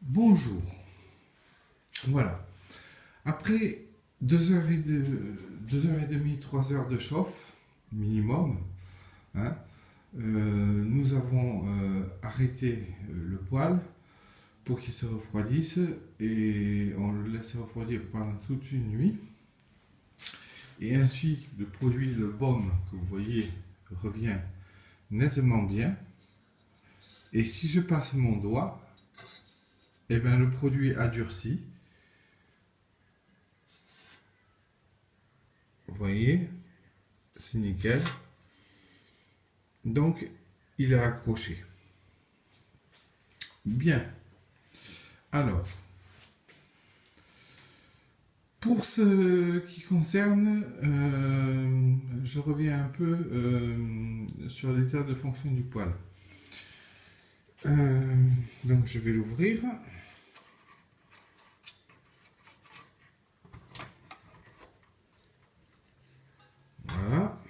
Bonjour. Voilà. Après 2h30, 3 heures de chauffe, minimum, hein, nous avons arrêté le poêle pour qu'il se refroidisse et on le laisse refroidir pendant toute une nuit. Et ainsi, le produit, le baume que vous voyez, revient nettement bien. Et si je passe mon doigt, eh bien, le produit a durci. Vous voyez, c'est nickel. Donc, il est accroché. Bien. Alors, pour ce qui concerne, je reviens un peu sur l'état de fonction du poêle. Donc, je vais l'ouvrir. Voilà.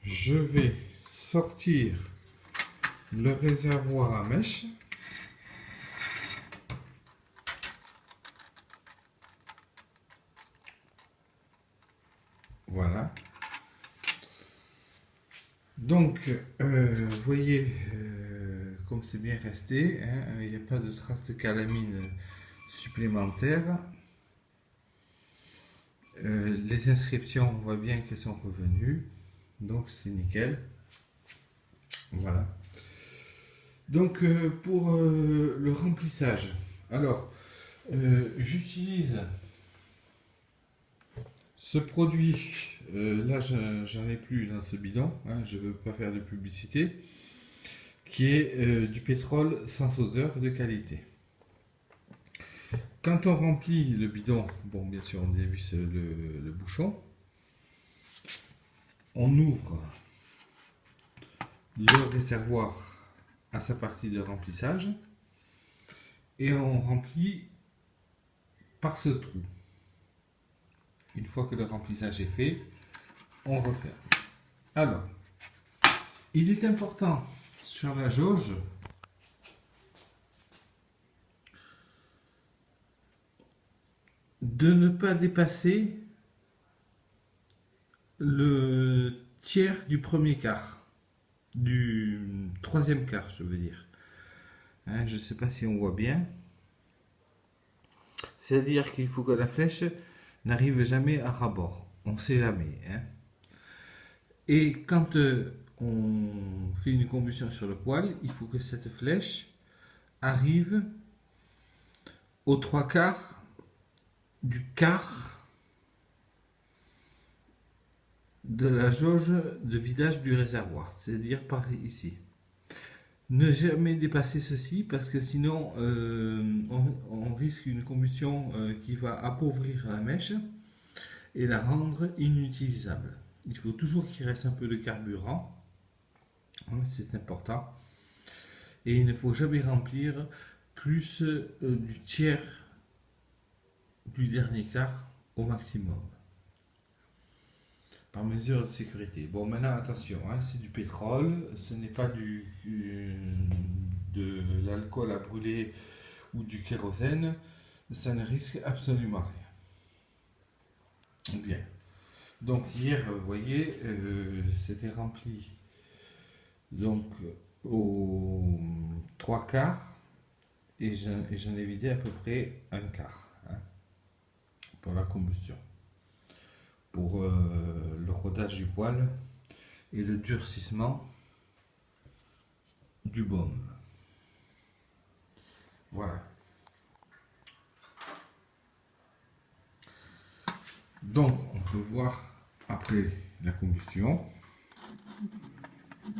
Je vais sortir le réservoir à mèche. Voilà. Donc, vous voyez comme c'est bien resté, hein, il n'y a pas de traces de calamine supplémentaires. Les inscriptions, on voit bien qu'elles sont revenues, donc c'est nickel. Voilà. Donc, pour le remplissage, alors, j'utilise ce produit, là j'en ai plus dans ce bidon, hein, je ne veux pas faire de publicité, qui est du pétrole sans odeur de qualité. Quand on remplit le bidon, bon bien sûr on dévisse le bouchon, on ouvre le réservoir à sa partie de remplissage et on remplit par ce trou. Une fois que le remplissage est fait, on referme. Alors, il est important sur la jauge de ne pas dépasser le tiers du premier quart, du troisième quart, je veux dire. Hein, je ne sais pas si on voit bien. C'est-à-dire qu'il faut que la flèche n'arrive jamais à ras-bord. On ne sait jamais. Hein. Et quand on fait une combustion sur le poêle, il faut que cette flèche arrive aux trois quarts du quart de la jauge de vidage du réservoir, c'est-à-dire par ici. Ne jamais dépasser ceci parce que sinon on risque une combustion qui va appauvrir la mèche et la rendre inutilisable. Il faut toujours qu'il reste un peu de carburant, c'est important. Et il ne faut jamais remplir plus du tiers du dernier quart au maximum. Par mesure de sécurité. Bon, maintenant attention, hein, c'est du pétrole, ce n'est pas de l'alcool à brûler ou du kérosène, ça ne risque absolument rien. Bien. Donc hier, vous voyez, c'était rempli donc aux trois quarts et j'en ai vidé à peu près un quart, hein, pour la combustion. Pour le rodage du poêle et le durcissement du baume. Voilà. Donc, on peut voir après la combustion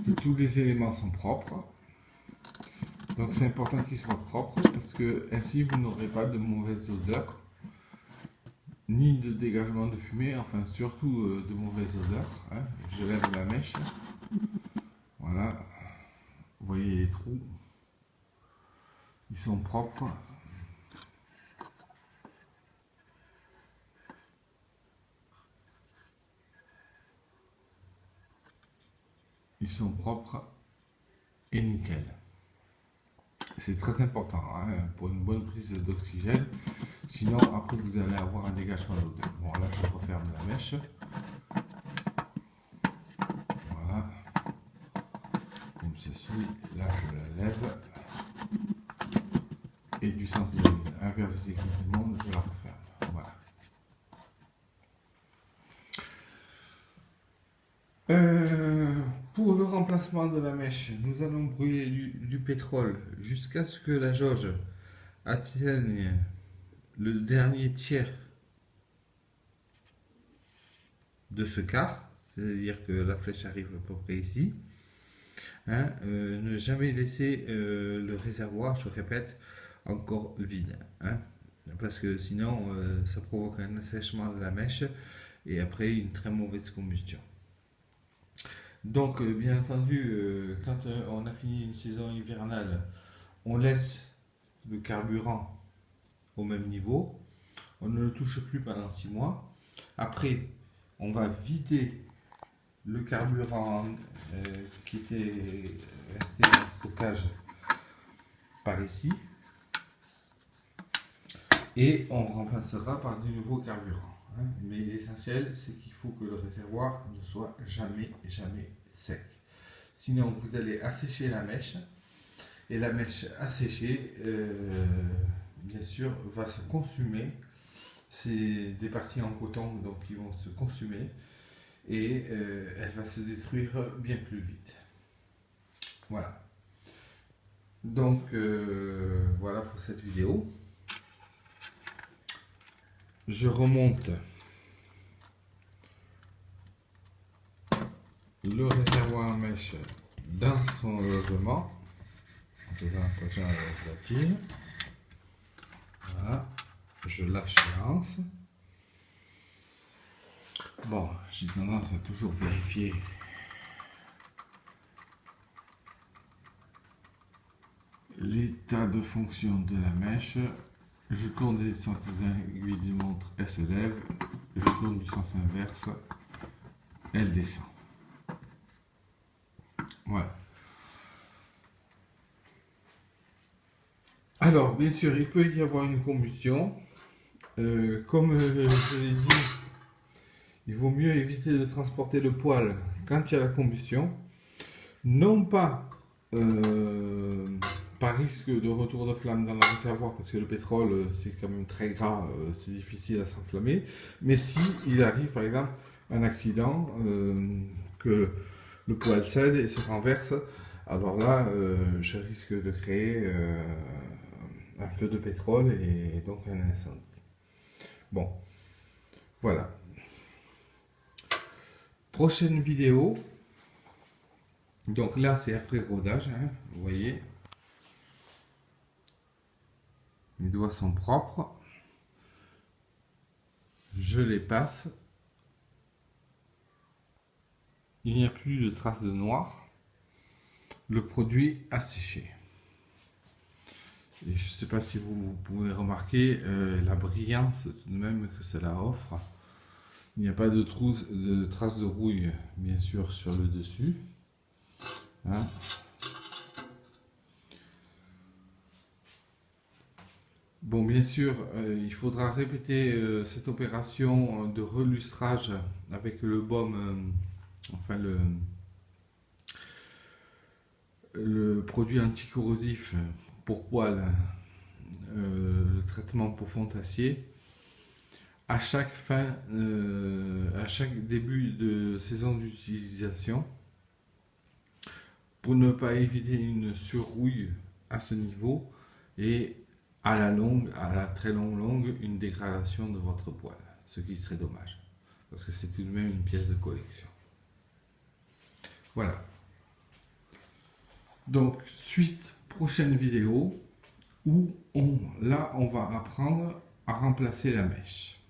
que tous les éléments sont propres. Donc, c'est important qu'ils soient propres parce que ainsi vous n'aurez pas de mauvaise odeur ni de dégagement de fumée, enfin surtout de mauvaise odeur. Hein. Je lève la mèche. Voilà. Vous voyez les trous. Ils sont propres. Ils sont propres et nickel. C'est très important hein, pour une bonne prise d'oxygène. Sinon, après, vous allez avoir un dégagement d'odeur. Bon, là, je referme la mèche. Voilà. Comme ceci. Là, je la lève. Et du sens inverse des équipes du monde, je la referme. Voilà. Pour le remplacement de la mèche, nous allons brûler du pétrole jusqu'à ce que la jauge atteigne le dernier tiers de ce quart, c'est-à-dire que la flèche arrive à peu près ici. Hein, ne jamais laisser le réservoir, je répète, encore vide. Hein, parce que sinon, ça provoque un assèchement de la mèche et après une très mauvaise combustion. Donc, bien entendu, quand on a fini une saison hivernale, on laisse le carburant au même niveau. On ne le touche plus pendant 6 mois. Après, on va vider le carburant qui était resté en stockage par ici. Et on remplacera par du nouveau carburant. Hein. Mais l'essentiel, c'est qu'il faut que le réservoir ne soit jamais sec. Sinon, vous allez assécher la mèche. Et la mèche asséchée, bien sûr, va se consumer. C'est des parties en coton, donc ils vont se consumer. Et elle va se détruire bien plus vite. Voilà. Donc, voilà pour cette vidéo. Je remonte le réservoir à mèche dans son logement en faisant attention à la platine. Voilà, je lâche l'anse. Bon, j'ai tendance à toujours vérifier l'état de fonction de la mèche. Je tourne des sens aiguilles d'une montre, elle se lève. Je tourne du sens inverse, elle descend. Voilà. Alors, bien sûr, il peut y avoir une combustion. Comme je l'ai dit, il vaut mieux éviter de transporter le poêle quand il y a la combustion. Non pas par risque de retour de flamme dans le réservoir, parce que le pétrole c'est quand même très gras, c'est difficile à s'enflammer. Mais si il arrive par exemple un accident, que le poêle cède et se renverse, alors là je risque de créer un feu de pétrole et donc un incendie. Bon, voilà. Prochaine vidéo. Donc là c'est après rodage, hein, vous voyez. Mes doigts sont propres. Je les passe. Il n'y a plus de traces de noir. Le produit a séché. Et je ne sais pas si vous pouvez remarquer la brillance tout de même que cela offre. Il n'y a pas de traces de rouille, bien sûr, sur le dessus. Hein. Bon, bien sûr, il faudra répéter cette opération de relustrage avec le baume, enfin le produit anticorrosif pour poêle, le traitement pour fond d'acier, à chaque début de saison d'utilisation, pour ne pas éviter une surrouille à ce niveau et à la très longue, une dégradation de votre poêle, ce qui serait dommage, parce que c'est tout de même une pièce de collection. Voilà. Donc, prochaine vidéo, où on va apprendre à remplacer la mèche.